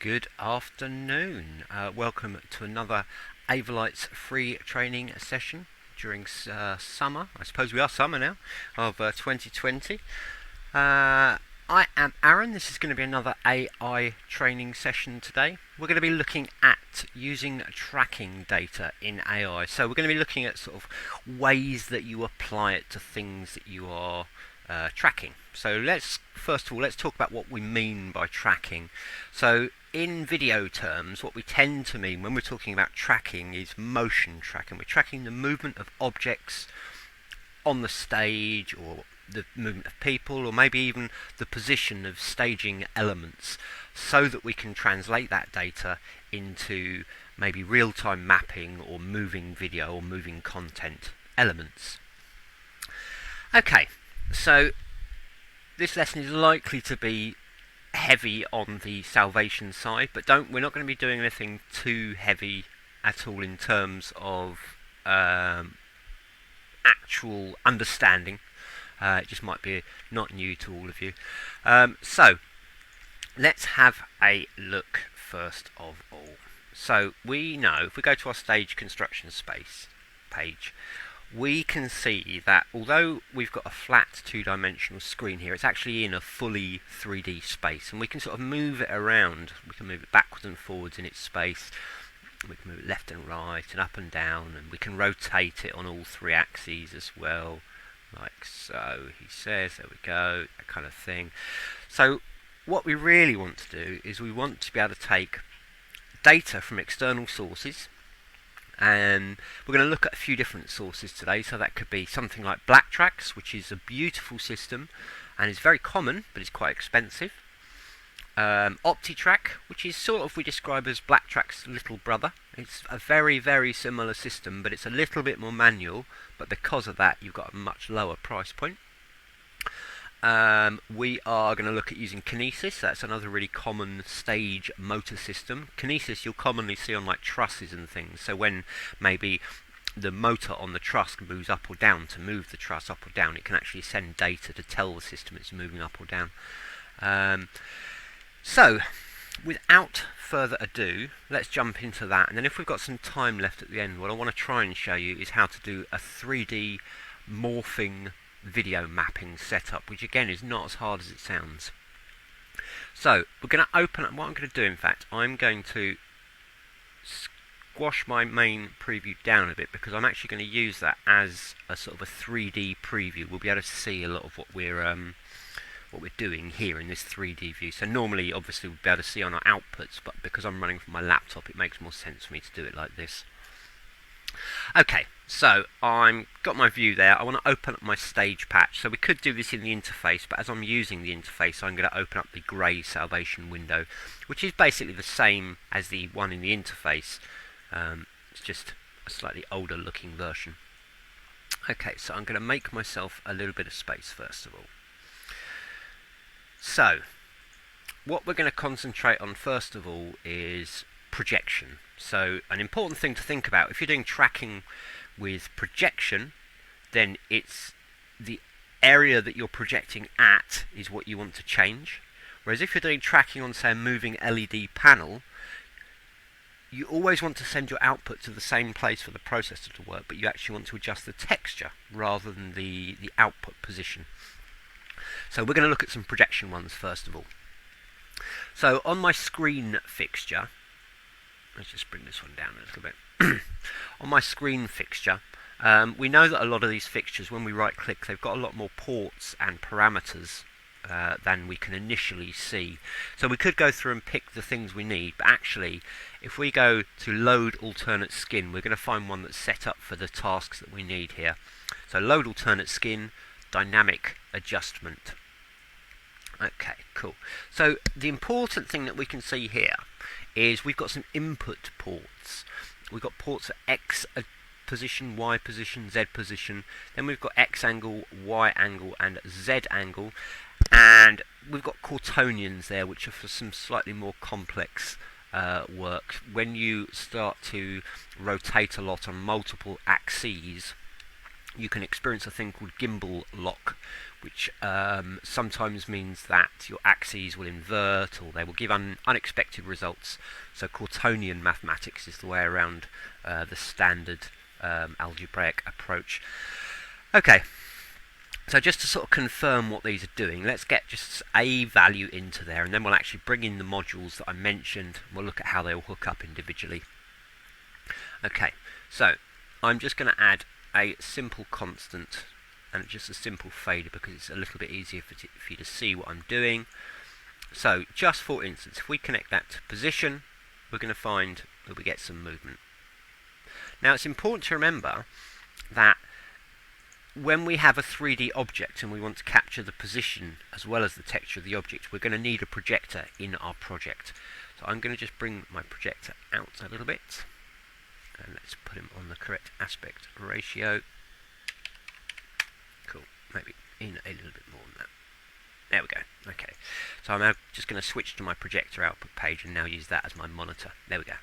Good afternoon. Welcome to another Avolites free training session during summer. I suppose we are summer now of 2020. I am Aaron. This is going to be another AI training session today. We're going to be looking at using tracking data in AI. So we're going to be looking at sort of ways that you apply it to things that you are tracking. So first of all let's talk about what we mean by tracking. So in video terms, what we tend to mean when we're talking about tracking is motion tracking. We're tracking the movement of objects on the stage, or the movement of people, or maybe even the position of staging elements, so that we can translate that data into maybe real-time mapping or moving video or moving content elements. Okay, so this lesson is likely to be heavy on the salvation side, but we're not going to be doing anything too heavy at all in terms of actual understanding. It just might be not new to all of you. So let's have a look first of all. So we know if we go to our stage construction space page, we can see that although we've got a flat two-dimensional screen here, it's actually in a fully 3D space, and we can sort of move it around. We can move it backwards and forwards in its space. We can move it left and right and up and down, and we can rotate it on all three axes as well, like so. He says, there we go, that kind of thing. So what we really want to do is we want to be able to take data from external sources, and we're going to look at a few different sources today. So that could be something like Blacktracks, which is a beautiful system and is very common but is quite expensive. OptiTrack, which is sort of, we describe as Blacktrack's little brother. It's a very, very similar system, but it's a little bit more manual, but because of that you've got a much lower price point. We are going to look at using Kinesis. That's another really common stage motor system. Kinesis you'll commonly see on like trusses and things. So when maybe the motor on the truss moves up or down, to move the truss up or down, it can actually send data to tell the system it's moving up or down. So without further ado, let's jump into that, and then if we've got some time left at the end, what I want to try and show you is how to do a 3D morphing video mapping setup, which again is not as hard as it sounds. So we're going to open up. What I'm going to do, in fact, I'm going to squash my main preview down a bit, because I'm actually going to use that as a sort of a 3D preview. We'll be able to see a lot of what we're doing here in this 3D view. So normally obviously we'll be able to see on our outputs, but because I'm running from my laptop it makes more sense for me to do it like this. Okay, so I've got my view there. I want to open up my stage patch. So we could do this in the interface, but as I'm using the interface I'm going to open up the grey salvation window, which is basically the same as the one in the interface. It's just a slightly older looking version. Okay, so I'm going to make myself a little bit of space first of all. So what we're going to concentrate on first of all is projection. So an important thing to think about, if you're doing tracking with projection, then it's the area that you're projecting at is what you want to change. Whereas if you're doing tracking on, say, a moving LED panel, you always want to send your output to the same place for the processor to work, but you actually want to adjust the texture rather than the output position. So we're going to look at some projection ones first of all. So on my screen fixture, let's just bring this one down a little bit. On my screen fixture, we know that a lot of these fixtures, when we right click, they've got a lot more ports and parameters than we can initially see. So we could go through and pick the things we need, but actually if we go to load alternate skin, we're going to find one that's set up for the tasks that we need here. So load alternate skin, dynamic adjustment. Okay, cool. So the important thing that we can see here is we've got some input ports. We've got ports at X position, Y position, Z position. Then we've got X angle, Y angle, and Z angle. And we've got quaternions there, which are for some slightly more complex work. When you start to rotate a lot on multiple axes, you can experience a thing called gimbal lock, which sometimes means that your axes will invert or they will give unexpected results. So Cortonian mathematics is the way around the standard algebraic approach. Okay, so just to sort of confirm what these are doing, let's get just a value into there, and then we'll actually bring in the modules that I mentioned. We'll look at how they all hook up individually. Okay, so I'm just going to add a simple constant and just a simple fader because it's a little bit easier for you to see what I'm doing. So just for instance, if we connect that to position, we're going to find that we get some movement. Now it's important to remember that when we have a 3D object and we want to capture the position as well as the texture of the object, we're going to need a projector in our project. So I'm going to just bring my projector out a little bit. And let's put him on the correct aspect ratio. Cool. Maybe in a little bit more than that. There we go. Okay. So I'm now just going to switch to my projector output page and now use that as my monitor. There we go.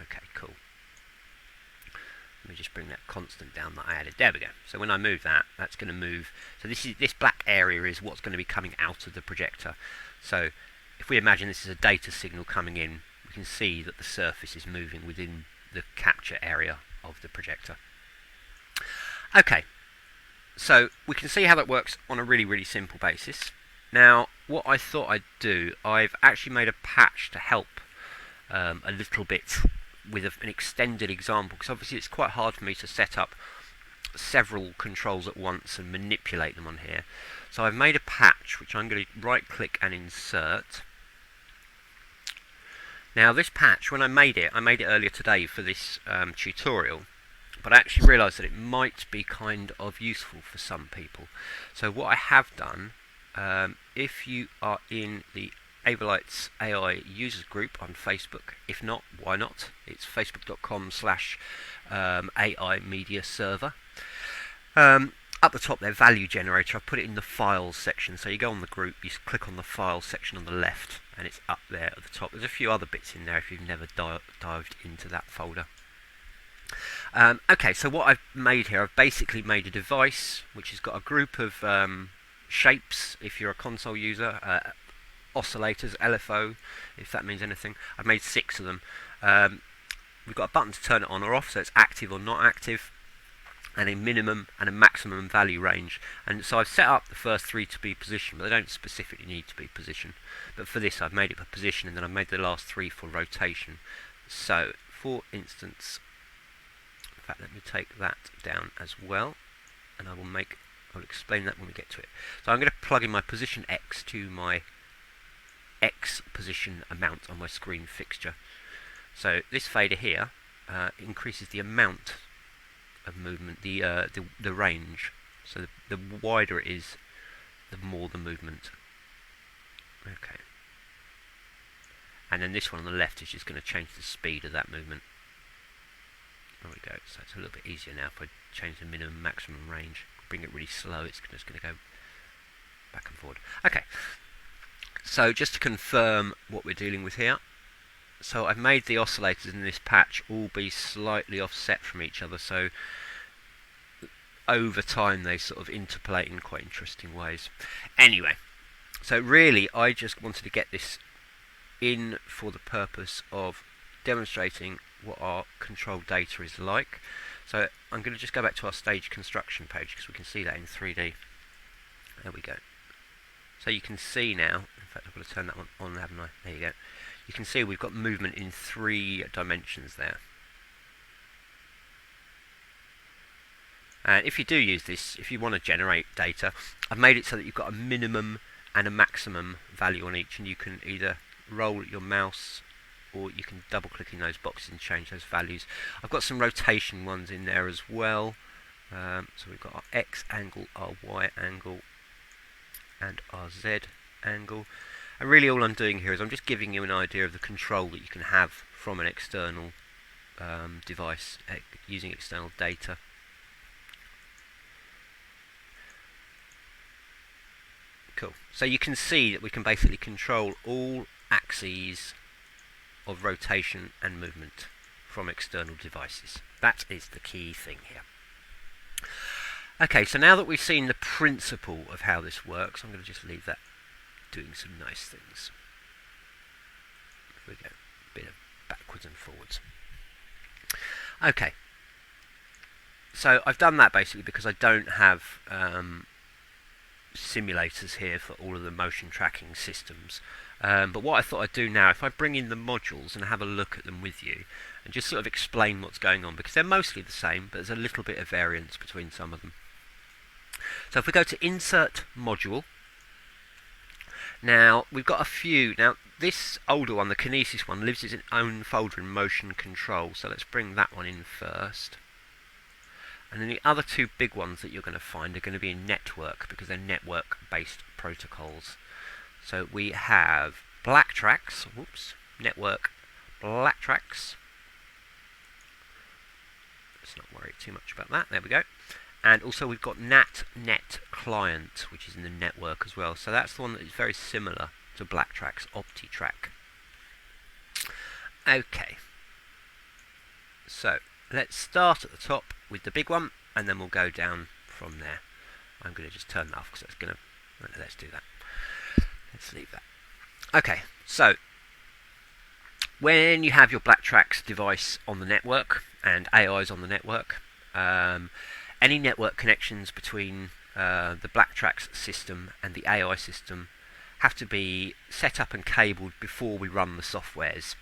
Okay, cool. Let me just bring that constant down that I added. There we go. So when I move that, that's going to move. So this black area is what's going to be coming out of the projector. So if we imagine this is a data signal coming in, we can see that the surface is moving within the capture area of the projector. Okay, so we can see how that works on a really, really simple basis. Now, what I thought I'd do, I've actually made a patch to help a little bit with an extended example, because obviously it's quite hard for me to set up several controls at once and manipulate them on here. So I've made a patch which I'm going to right click and insert. Now this patch, when I made it earlier today for this tutorial, but I actually realised that it might be kind of useful for some people. So what I have done, if you are in the Avolites AI users group on Facebook, if not, why not? It's facebook.com/AI media server. Up the top there, value generator. I've put it in the files section. So you go on the group, you click on the files section on the left, and it's up there at the top. There's a few other bits in there if you've never dived into that folder. Okay, so what I've made here, I've basically made a device which has got a group of shapes, if you're a console user, oscillators, LFO, if that means anything. I've made 6 of them. We've got a button to turn it on or off, so it's active or not active, and a minimum and a maximum value range. And so I've set up the first 3 to be position, but they don't specifically need to be position. But for this I've made it for position, and then I've made the last 3 for rotation. So, for instance, in fact let me take that down as well, and I'll explain that when we get to it. So I'm going to plug in my position X to my X position amount on my screen fixture. So this fader here increases the amount of movement, the range. So the wider it is, the more the movement. Okay. And then this one on the left is just going to change the speed of that movement. There we go. So it's a little bit easier now if I change the minimum maximum range. Bring it really slow, it's just going to go back and forward. Okay. So just to confirm what we're dealing with here. So I've made the oscillators in this patch all be slightly offset from each other, so over time they sort of interpolate in quite interesting ways. Anyway, so really I just wanted to get this in for the purpose of demonstrating what our control data is like. So I'm going to just go back to our stage construction page because we can see that in 3D. There we go. So you can see now, in fact I've got to turn that one on, haven't I? There you go. You can see we've got movement in 3 dimensions there. And if you do use this, if you want to generate data, I've made it so that you've got a minimum and a maximum value on each, and you can either roll your mouse or you can double click in those boxes and change those values. I've got some rotation ones in there as well. So we've got our X angle, our Y angle, and our Z angle. And really all I'm doing here is I'm just giving you an idea of the control that you can have from an external device using external data. Cool. So you can see that we can basically control all axes of rotation and movement from external devices. That is the key thing here. Okay, so now that we've seen the principle of how this works, I'm going to just leave that doing some nice things. We go a bit of backwards and forwards. Okay, so I've done that basically because I don't have simulators here for all of the motion tracking systems. But what I thought I'd do now, if I bring in the modules and have a look at them with you, and just sort of explain what's going on, because they're mostly the same, but there's a little bit of variance between some of them. So if we go to Insert Module, now we've got a few. Now this older one, the Kinesis one, lives in its own folder in Motion Control, so let's bring that one in first. And then the other two big ones that you're going to find are going to be in Network, because they're network-based protocols. So we have Blacktracks, Network Blacktracks. Let's not worry too much about that. There we go. And also we've got NatNet Client, which is in the network as well. So that's the one that is very similar to Blacktrack's OptiTrack. Okay. So let's start at the top with the big one, and then we'll go down from there. I'm going to just turn that off because that's going to... Let's do that. Let's leave that. Okay, so when you have your Blacktracks device on the network and AIs on the network, any network connections between the Blacktracks system and the AI system have to be set up and cabled before we run the softwares.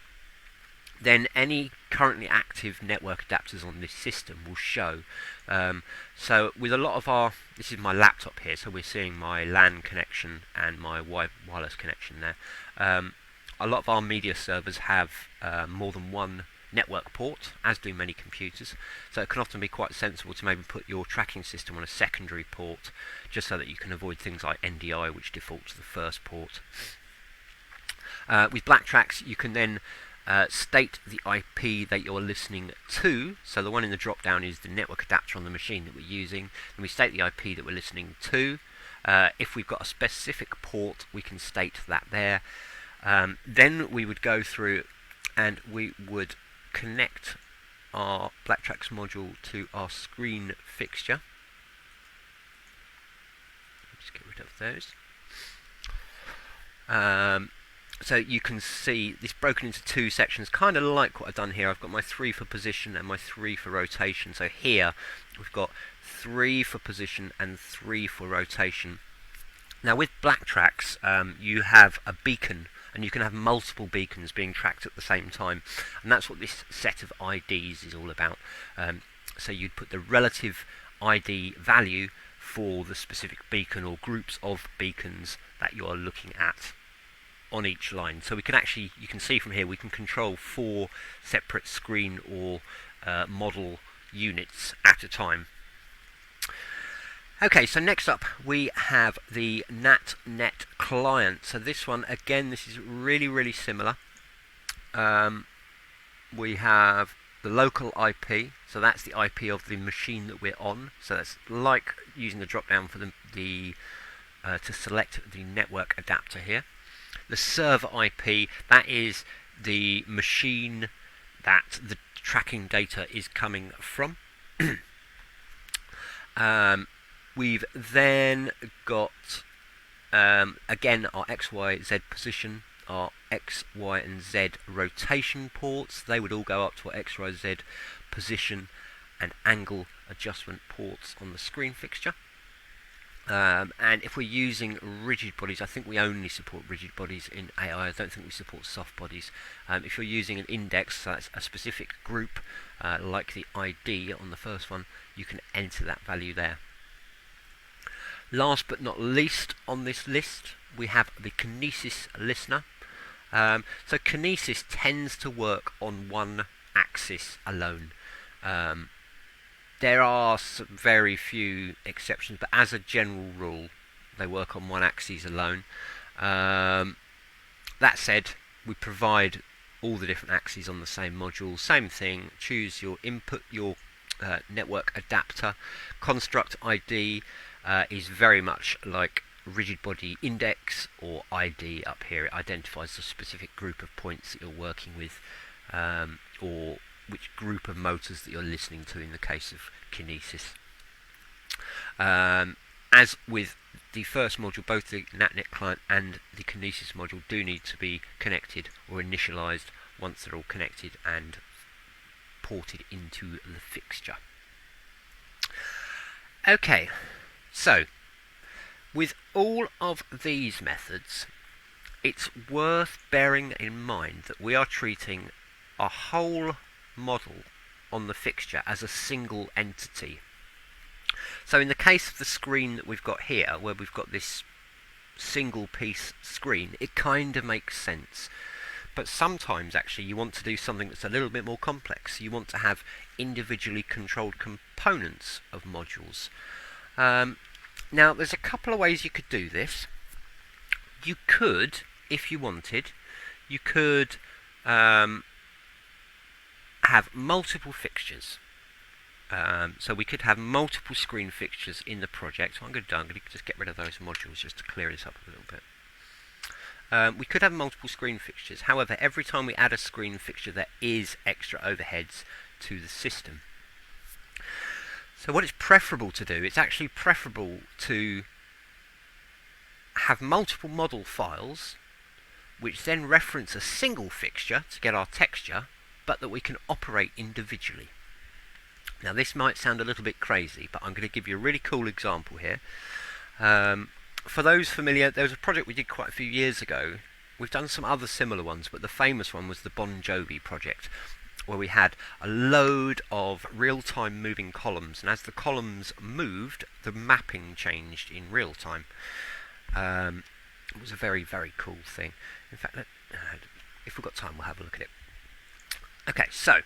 Then any currently active network adapters on this system will show. So with a lot of our, this is my laptop here, so we're seeing my LAN connection and my wireless connection there. A lot of our media servers have more than one network port, as do many computers, so it can often be quite sensible to maybe put your tracking system on a secondary port, just so that you can avoid things like NDI, which defaults to the first port. With Blacktracks, you can then state the IP that you're listening to. So the one in the drop down is the network adapter on the machine that we're using, and we state the IP that we're listening to. If we've got a specific port, we can state that there. Then we would go through and we would connect our Blacktracks module to our screen fixture. Just get rid of those. So you can see this broken into two sections, kind of like what I've done here. I've got my 3 for position and my 3 for rotation. So here we've got 3 for position and 3 for rotation. Now with Blacktracks, you have a beacon, and you can have multiple beacons being tracked at the same time, and that's what this set of IDs is all about. So you'd put the relative ID value for the specific beacon or groups of beacons that you are looking at on each line. So we can actually, you can see from here, we can control 4 separate screen or model units at a time. Okay, so next up we have the NatNet client. So this one, again, this is really similar. We have the local IP, so that's the IP of the machine that we're on. So that's like using the drop down for the to select the network adapter here. The server IP, that is the machine that the tracking data is coming from. We've then got, again, our X, Y, Z position, our X, Y, and Z rotation ports. They would all go up to our X, Y, Z position and angle adjustment ports on the screen fixture. And if we're using rigid bodies, I think we only support rigid bodies in AI. I don't think we support soft bodies. If you're using an index, so that's a specific group, like the ID on the first one, you can enter that value there. Last but not least on this list, we have the Kinesis listener. So Kinesis tends to work on one axis alone. There are some very few exceptions, but as a general rule, they work on one axis alone. That said, we provide all the different axes on the same module. Same thing, choose your input, your network adapter. Construct ID is very much like rigid body index or ID up here. It identifies the specific group of points that you're working with, or which group of motors that you're listening to in the case of Kinesis. As with the first module, both the NatNet client and the Kinesis module do need to be connected or initialized once they're all connected and ported into the fixture. Okay, so with all of these methods, it's worth bearing in mind that we are treating a whole model on the fixture as a single entity. So in the case of the screen that we've got here, where we've got this single piece screen, it kind of makes sense. But sometimes actually you want to do something that's a little bit more complex. You want to have individually controlled components of modules. Now there's a couple of ways you could do this. You could, if you wanted, you could have multiple fixtures. So we could have multiple screen fixtures in the project. What I'm going to do, I'm going to just get rid of those modules just to clear this up a little bit. We could have multiple screen fixtures. However, every time we add a screen fixture, there is extra overheads to the system. So what it's preferable to do, it's actually preferable to have multiple model files, which then reference a single fixture to get our texture, but that we can operate individually. Now this might sound a little bit crazy, but I'm going to give you a really cool example here. For those familiar, there was a project we did quite a few years ago. We've done some other similar ones, but the famous one was the Bon Jovi project, where we had a load of real-time moving columns, and as the columns moved, the mapping changed in real time. It was a very, very cool thing. In fact, if we've got time, we'll have a look at it. Okay, so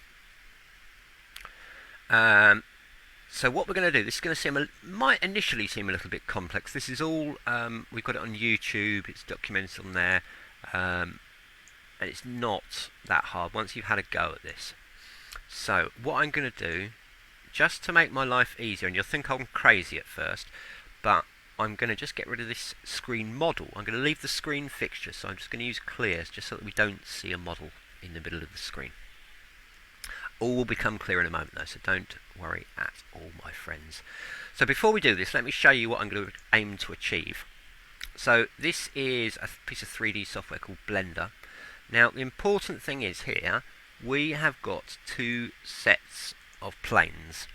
what we're going to do, this is going to might initially seem a little bit complex. This is all, we've got it on YouTube, it's documented on there, and it's not that hard once you've had a go at this. So what I'm going to do, just to make my life easier, and you'll think I'm crazy at first, but I'm going to just get rid of this screen model. I'm going to leave the screen fixture, so I'm just going to use clears just so that we don't see a model in the middle of the screen. All will become clear in a moment though, so don't worry at all, my friends. So before we do this, let me show you what I'm going to aim to achieve. So this is a piece of 3D software called Blender. Now the important thing is here, we have got two sets of planes.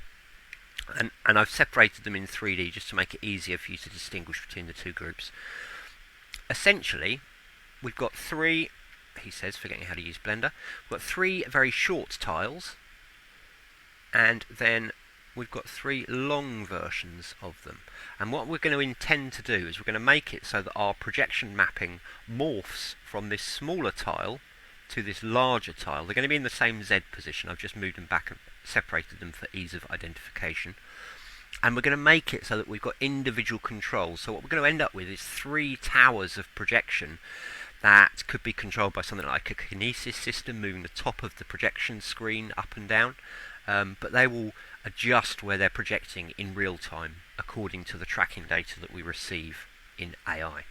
And I've separated them in 3D just to make it easier for you to distinguish between the two groups. Essentially, we've got three, he says, forgetting how to use Blender, we've got three very short tiles, and then we've got three long versions of them. And what we're going to intend to do is we're going to make it so that our projection mapping morphs from this smaller tile to this larger tile. They're going to be in the same Z position. I've just moved them back and separated them for ease of identification. And we're going to make it so that we've got individual controls. So what we're going to end up with is three towers of projection that could be controlled by something like a Kinesis system, moving the top of the projection screen up and down. But they will adjust where they're projecting in real time according to the tracking data that we receive in AI.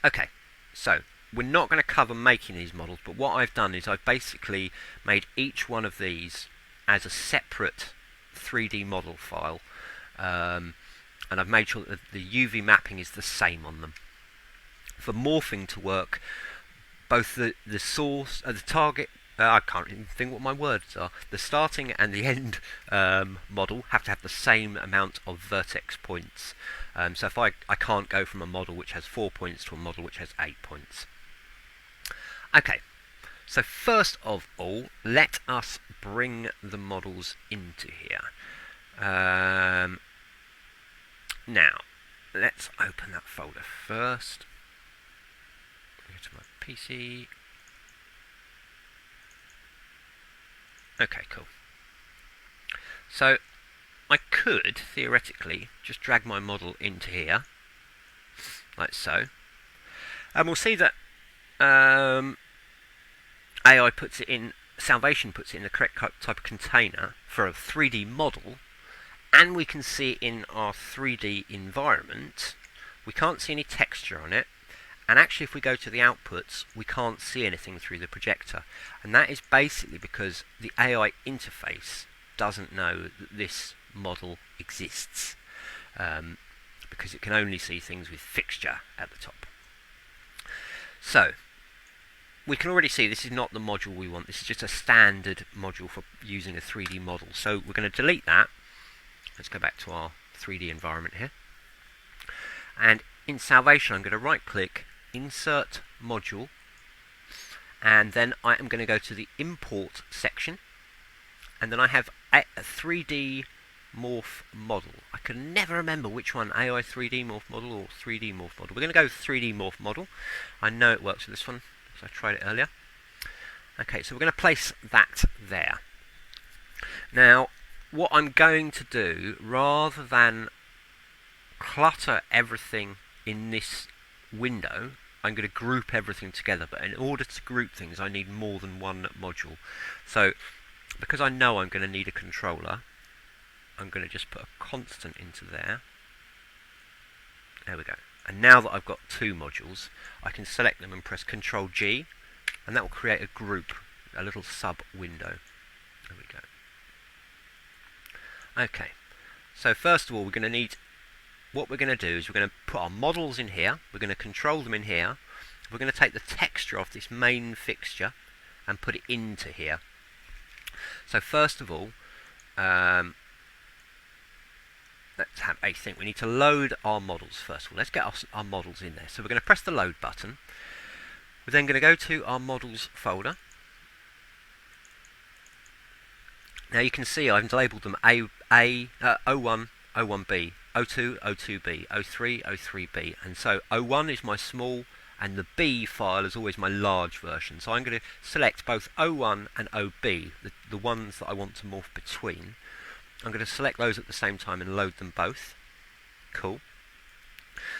Okay, so we're not going to cover making these models, but what I've done is I've basically made each one of these as a separate 3D model file, and I've made sure that the UV mapping is the same on them. For morphing to work, both the source, the target, I can't even think what my words are, the starting and the end model have to have the same amount of vertex points. So if I can't go from a model which has 4 points to a model which has 8 points. Okay, so first of all, let us bring the models into here. Now, let's open that folder first. Go to my PC. Okay, cool. So, I could, theoretically, just drag my model into here, like so. And we'll see that AI puts it in, Salvation puts it in the correct type of container for a 3D model, and we can see it in our 3D environment. We can't see any texture on it, and actually if we go to the outputs, we can't see anything through the projector. And that is basically because the AI interface doesn't know that this model exists, because it can only see things with fixture at the top. So we can already see this is not the module we want. This is just a standard module for using a 3D model. So we're going to delete that. Let's go back to our 3D environment here. And in Salvation, I'm going to right click, Insert Module, and then I am going to go to the Import section, and then I have a 3D Morph Model. I can never remember which one, AI 3D Morph Model or 3D Morph Model. We're going to go with 3D Morph Model. I know it works with this one, because I tried it earlier. Okay, so we're going to place that there. Now, what I'm going to do, rather than clutter everything in this window, I'm going to group everything together. But in order to group things, I need more than one module. So, because I know I'm going to need a controller, I'm going to just put a constant into there. There we go. And now that I've got two modules, I can select them and press Ctrl G, and that will create a group, a little sub window. There we go. Okay, so first of all, we're going to need, what we're going to do is we're going to put our models in here, we're going to control them in here, we're going to take the texture off this main fixture and put it into here. So first of all, let's have a think. We need to load our models first of all. Let's get our models in there. So we're going to press the load button. We're then going to go to our models folder. Now you can see I've labelled them O1, O1B, O2, O2B, O3, O3B. And so O1 is my small, and the B file is always my large version. So I'm going to select both O1 and OB, the ones that I want to morph between. I'm going to select those at the same time and load them both. Cool.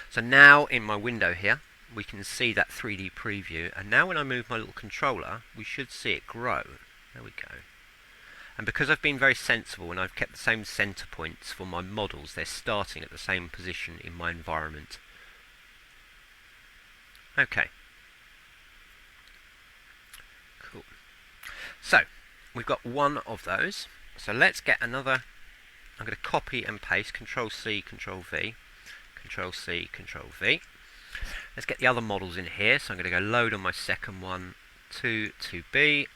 So now in my window here, we can see that 3D preview. And now when I move my little controller, we should see it grow. There we go. And because I've been very sensible and I've kept the same center points for my models, they're starting at the same position in my environment. Okay. Cool. So, we've got one of those. So let's get another. I'm going to copy and paste, Control C, Control V, Control C, Control V. Let's get the other models in here. So I'm going to go load on my second one, 2B.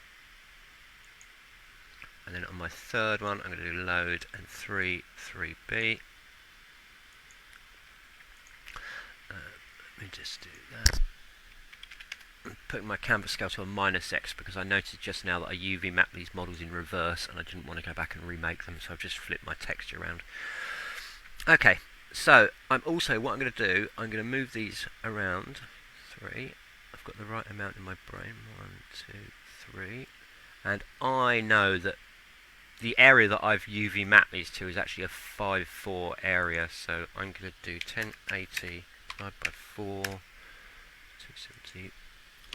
And then on my third one, I'm going to do load and 3B. Let me just do that. I'm putting my canvas scale to a -X because I noticed just now that I UV mapped these models in reverse and I didn't want to go back and remake them, so I've just flipped my texture around. Okay, so what I'm going to do, I'm going to move these around. 3. I've got the right amount in my brain. 1, 2, 3. And I know that the area that I've UV mapped these to is actually a 5:4 area, so I'm going to do 1080 divided by 4, 270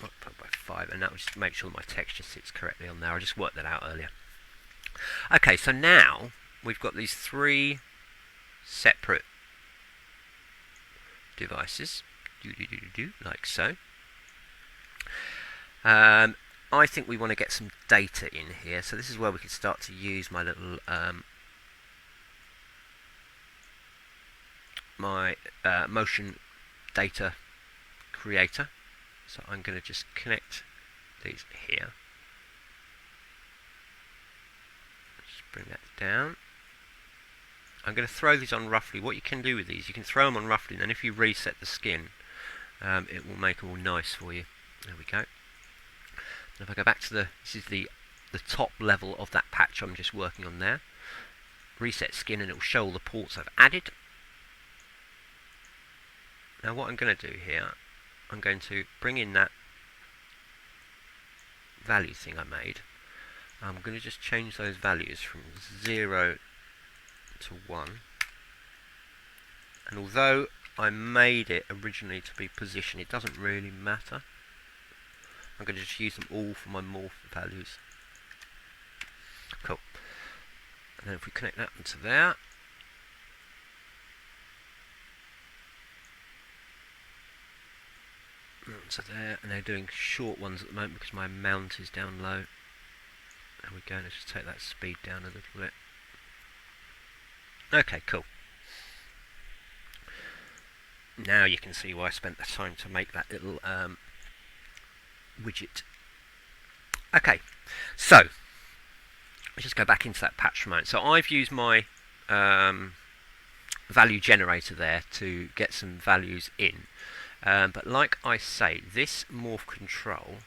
multiplied by 5, and that will just make sure that my texture sits correctly on there. I just worked that out earlier. Okay, so now we've got these 3 separate devices, like so. I think we want to get some data in here, so this is where we can start to use my little motion data creator. So I'm going to just connect these here. Just bring that down. I'm going to throw these on roughly. What you can do with these, you can throw them on roughly, and then if you reset the skin, it will make them all nice for you. There we go. And if I go back to this is the top level of that patch I'm just working on there. Reset skin, and it will show all the ports I've added. Now what I'm going to do here, I'm going to bring in that value thing I made. I'm going to just change those values from 0 to 1. And although I made it originally to be position, it doesn't really matter. I'm going to just use them all for my morph values. Cool. And then if we connect that into there, onto there, and they're doing short ones at the moment because my mount is down low. There we go. Let's just take that speed down a little bit. Okay, cool. Now you can see why I spent the time to make that little widget. Okay, so let's just go back into that patch for a moment. So I've used my value generator there to get some values in. But like I say, this morph control,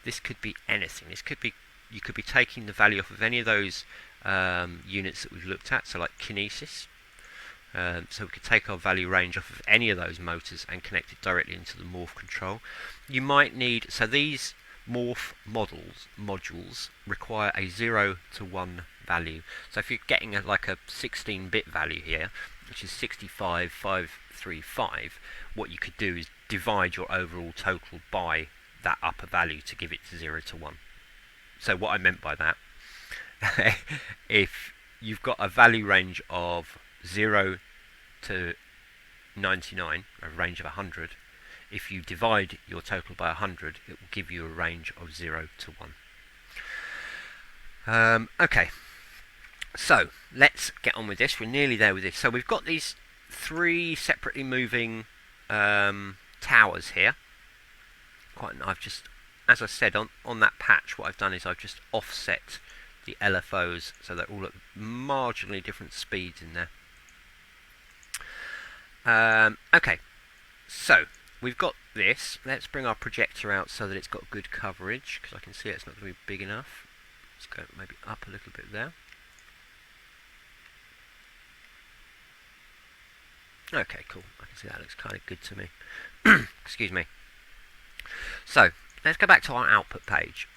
this could be anything. This could be, you could be taking the value off of any of those units that we've looked at, so like kinesis. So we could take our value range off of any of those motors and connect it directly into the morph control. You might need, so these morph modules require a 0 to 1 value. So if you're getting like a 16-bit value here, which is 65535, what you could do is divide your overall total by that upper value to give it to 0 to 1. So what I meant by that, if you've got a value range of 0 to 99, a range of 100, if you divide your total by 100, it will give you a range of 0 to 1. Okay, so let's get on with this. We're nearly there with this. So we've got these 3 separately moving towers here. I've just, as I said, on that patch, what I've done is I've just offset the LFOs so they're all at marginally different speeds in there. Okay, so we've got this. Let's bring our projector out so that it's got good coverage, because I can see it's not going to be big enough. Let's go maybe up a little bit there. Okay, cool. I can see that looks kind of good to me. Excuse me. So, let's go back to our output page.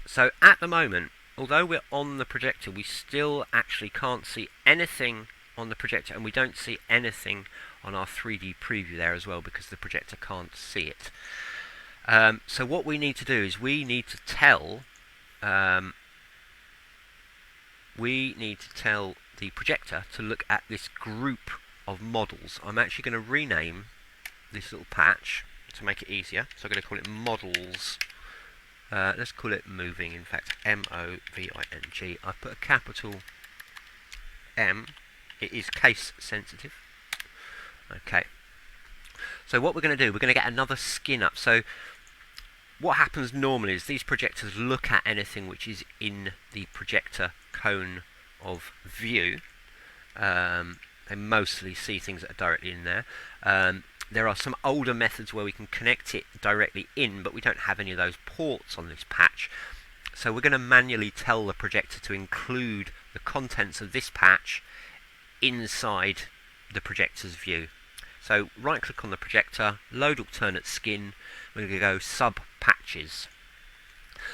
So, at the moment, although we're on the projector, we still actually can't see anything on the projector, and we don't see anything on our 3D preview there as well, because the projector can't see it. So what we need to do is we need to tell the projector to look at this group of models. I'm actually going to rename this little patch to make it easier. So I'm going to call it models. Let's call it moving, in fact, M-O-V-I-N-G. I've put a capital M. It is case sensitive. Okay. So what we're going to do, we're going to get another skin up. So what happens normally is these projectors look at anything which is in the projector cone of view. They mostly see things that are directly in there. There are some older methods where we can connect it directly in, but we don't have any of those ports on this patch. So we're going to manually tell the projector to include the contents of this patch inside the projector's view. So right click on the projector, load alternate skin, we're going to go sub patches.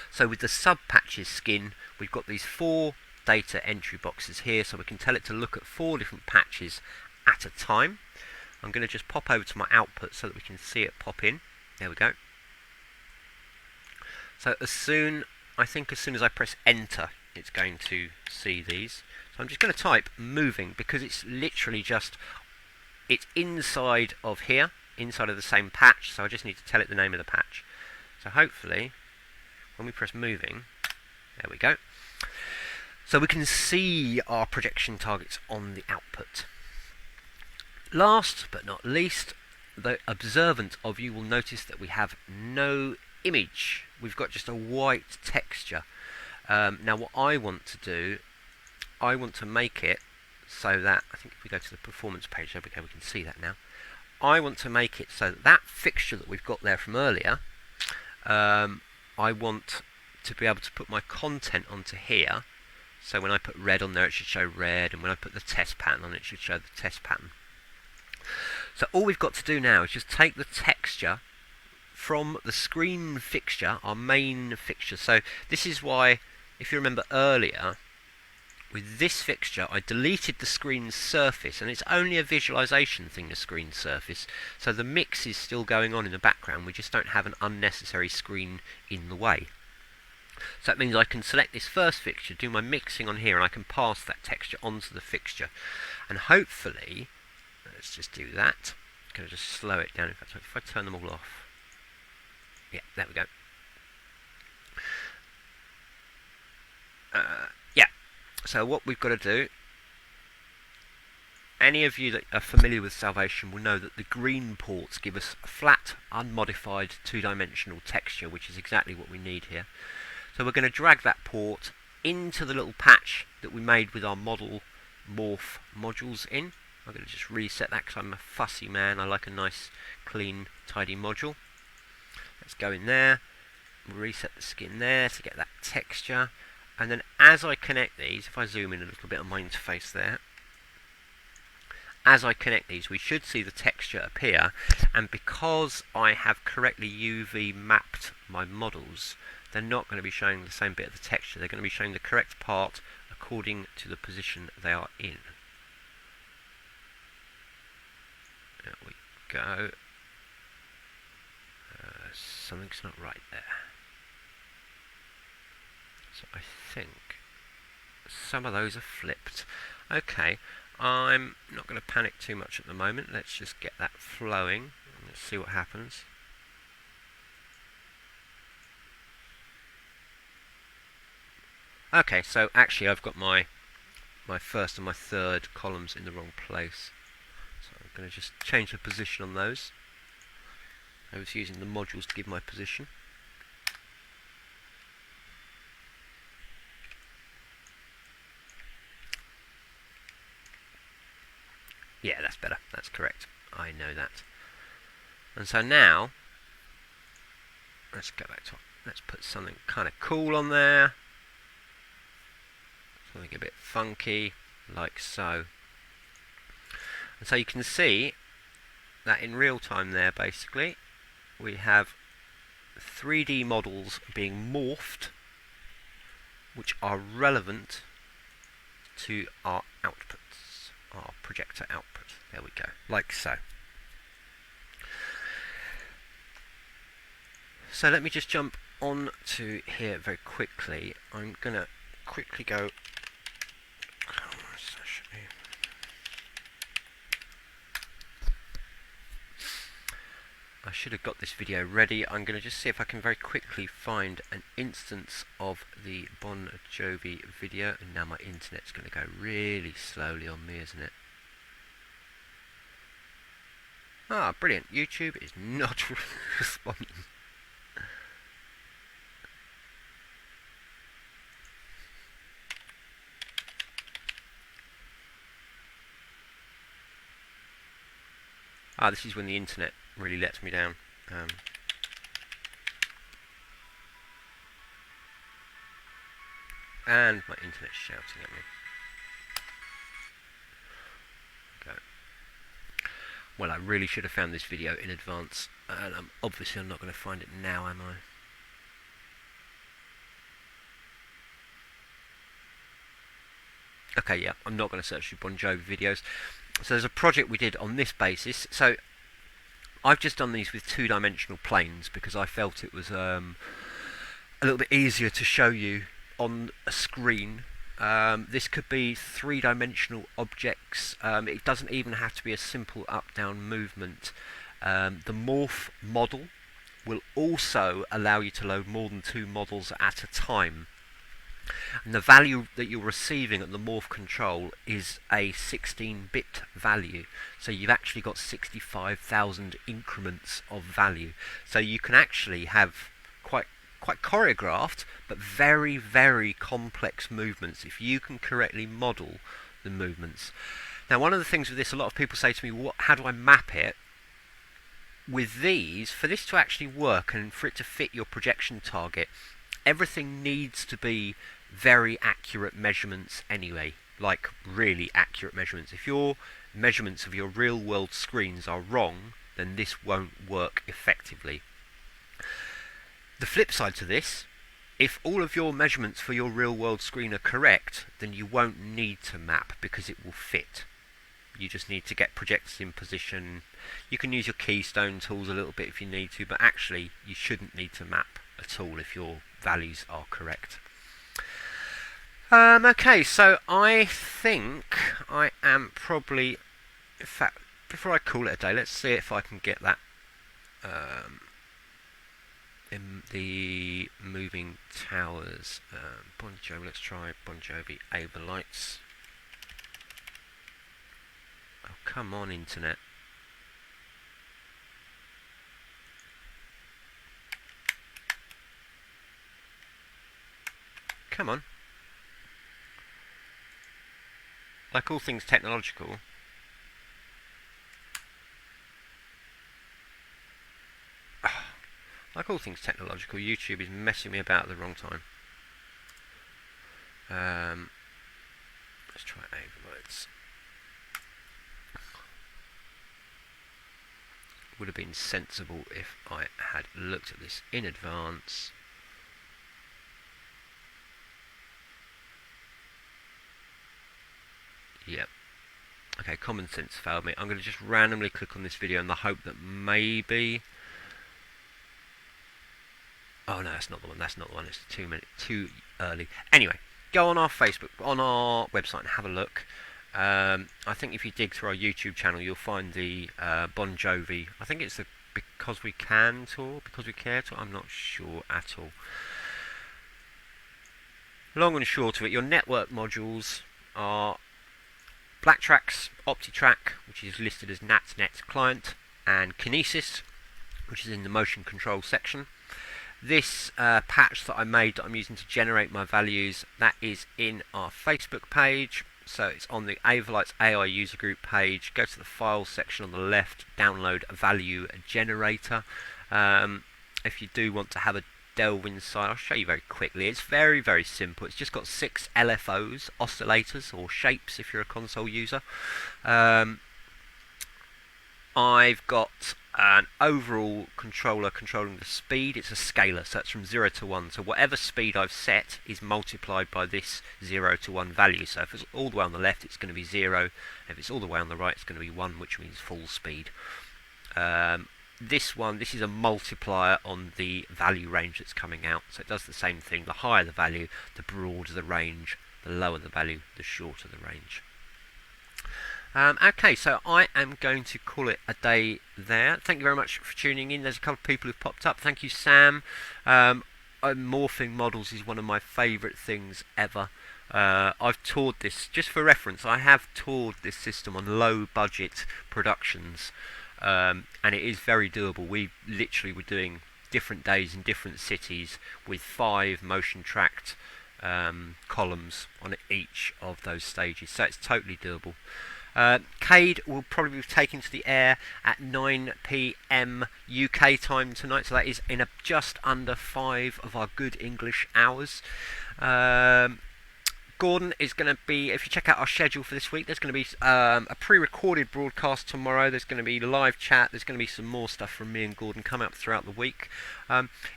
So with the sub patches skin, we've got these 4 data entry boxes here, so we can tell it to look at 4 different patches at a time. I'm going to just pop over to my output so that we can see it pop in. There we go. So as soon as I press enter, it's going to see these. So I'm just going to type moving, because it's literally just, it's inside of here, inside of the same patch, so I just need to tell it the name of the patch. So hopefully, when we press moving, there we go. So we can see our projection targets on the output. Last but not least, the observant of you will notice that we have no image. We've got just a white texture. Now what I want to do, I want to make it so that, I think if we go to the performance page, there we go, we can see that now. I want to make it so that that fixture that we've got there from earlier, I want to be able to put my content onto here. So when I put red on there, it should show red, and when I put the test pattern on, it should show the test pattern. So all we've got to do now is just take the texture from the screen fixture, our main fixture. So this is why, if you remember earlier, with this fixture I deleted the screen surface, and it's only a visualization thing, the screen surface, so the mix is still going on in the background, we just don't have an unnecessary screen in the way. So that means I can select this first fixture, do my mixing on here, and I can pass that texture onto the fixture. And hopefully, let's just do that. I'm going to just slow it down. In fact, if I turn them all off. Yeah, there we go. Yeah, so what we've got to do any of you that are familiar with Salvation will know that the green ports give us a flat, unmodified, two-dimensional texture, which is exactly what we need here. So we're going to drag that port into the little patch that we made with our model morph modules in. I'm going to just reset that because I'm a fussy man. I like a nice, clean, tidy module. Let's go in there, reset the skin there to get that texture. And then as I connect these, if I zoom in a little bit on my interface there, as I connect these, we should see the texture appear, and because I have correctly UV mapped my models, they're not going to be showing the same bit of the texture. They're going to be showing the correct part according to the position they are in. There we go. Something's not right there. So I think some of those are flipped. Okay. I'm not going to panic too much at the moment. Let's just get that flowing. Let's see what happens. Okay, so actually I've got my first and my third columns in the wrong place. So I'm going to just change the position on those. I was using the modules to give my position. Yeah, that's better. That's correct. I know that. And so now, let's go back to, let's put something kind of cool on there. Something a bit funky, like so. And so you can see that in real time there, basically, we have 3D models being morphed, which are relevant to our outputs, our projector output. There we go, like so. So let me just jump on to here very quickly. I'm going to quickly go. I should have got this video ready. I'm going to just see if I can very quickly find an instance of the Bon Jovi video. And now my internet's going to go really slowly on me, isn't it? Ah, brilliant. YouTube is not responding. Ah, this is when the internet really lets me down. And my internet's shouting at me. Okay. Well, I really should have found this video in advance, and obviously I'm not going to find it now, am I? Okay, yeah, I'm not going to search for Bon Jovi videos. So there's a project we did on this basis. So I've just done these with two-dimensional planes because I felt it was a little bit easier to show you on a screen. This could be three-dimensional objects. It doesn't even have to be a simple up-down movement. The morph model will also allow you to load more than two models at a time. And the value that you're receiving at the morph control is a 16-bit value. So you've actually got 65,000 increments of value. So you can actually have quite choreographed, but very, very complex movements if you can correctly model the movements. Now, one of the things with this, a lot of people say to me, how do I map it? With these, for this to actually work and for it to fit your projection target, everything needs to be very accurate measurements anyway, like really accurate measurements. If your measurements of your real world screens are wrong, then this won't work effectively. The flip side to this, if all of your measurements for your real world screen are correct, then you won't need to map because it will fit. You just need to get projectors in position. You can use your keystone tools a little bit if you need to, but actually you shouldn't need to map at all if your values are correct. Okay, so I think I am probably, in fact, before I call it a day, let's see if I can get that in the moving towers. Bon Jovi, let's try Bon Jovi Avolites. Oh, come on, internet. Come on. Like all things technological, YouTube is messing me about at the wrong time. Let's try Avolites. Would have been sensible if I had looked at this in advance. Yep. Okay, common sense failed me. I'm going to just randomly click on this video in the hope that maybe... Oh no, that's not the one. That's not the one. It's too early. Anyway, go on our Facebook, on our website, and have a look. I think if you dig through our YouTube channel, you'll find the Bon Jovi. I think it's the Because We Can tour, Because We Care tour. I'm not sure at all. Long and short of it, your network modules are Blacktrack's OptiTrack, which is listed as NatNet client, and Kinesis, which is in the motion control section. This patch that I made that I'm using to generate my values, that is in our Facebook page. So it's on the Avolites AI user group page. Go to the files section on the left, download a value generator. If you do want to have a delve inside, I'll show you very quickly. It's very, very simple. It's just got 6 LFOs, oscillators or shapes if you're a console user. I've got an overall controller controlling the speed. It's a scalar, so it's from 0 to 1. So whatever speed I've set is multiplied by this 0 to 1 value. So if it's all the way on the left, it's going to be 0. If it's all the way on the right, it's going to be 1, which means full speed. This is a multiplier on the value range that's coming out. So it does the same thing. The higher the value, the broader the range. The lower the value, the shorter the range. Okay, so I am going to call it a day there. Thank you very much for tuning in. There's a couple of people who've popped up. Thank you, Sam. Morphing models is one of my favourite things ever. I've toured this, just for reference, I have toured this system on low budget productions, and it is very doable. We literally were doing different days in different cities with 5 motion tracked columns on each of those stages, so it's totally doable. Cade will probably be taken to the air at 9 PM UK time tonight, so that is in just under 5 of our good English hours. Gordon is going to be, if you check out our schedule for this week, there's going to be a pre-recorded broadcast tomorrow. There's going to be live chat. There's going to be some more stuff from me and Gordon coming up throughout the week.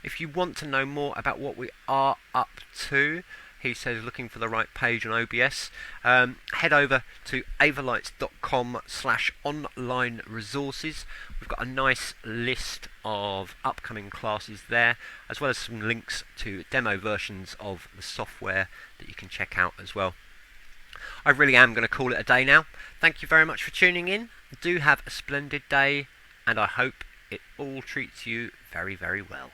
If you want to know more about what we are up to, he says looking for the right page on OBS, head over to avolites.com/online resources. We've got a nice list of upcoming classes there, as well as some links to demo versions of the software that you can check out as well. I really am going to call it a day now. Thank you very much for tuning in. Do have a splendid day, and I hope it all treats you very, very well.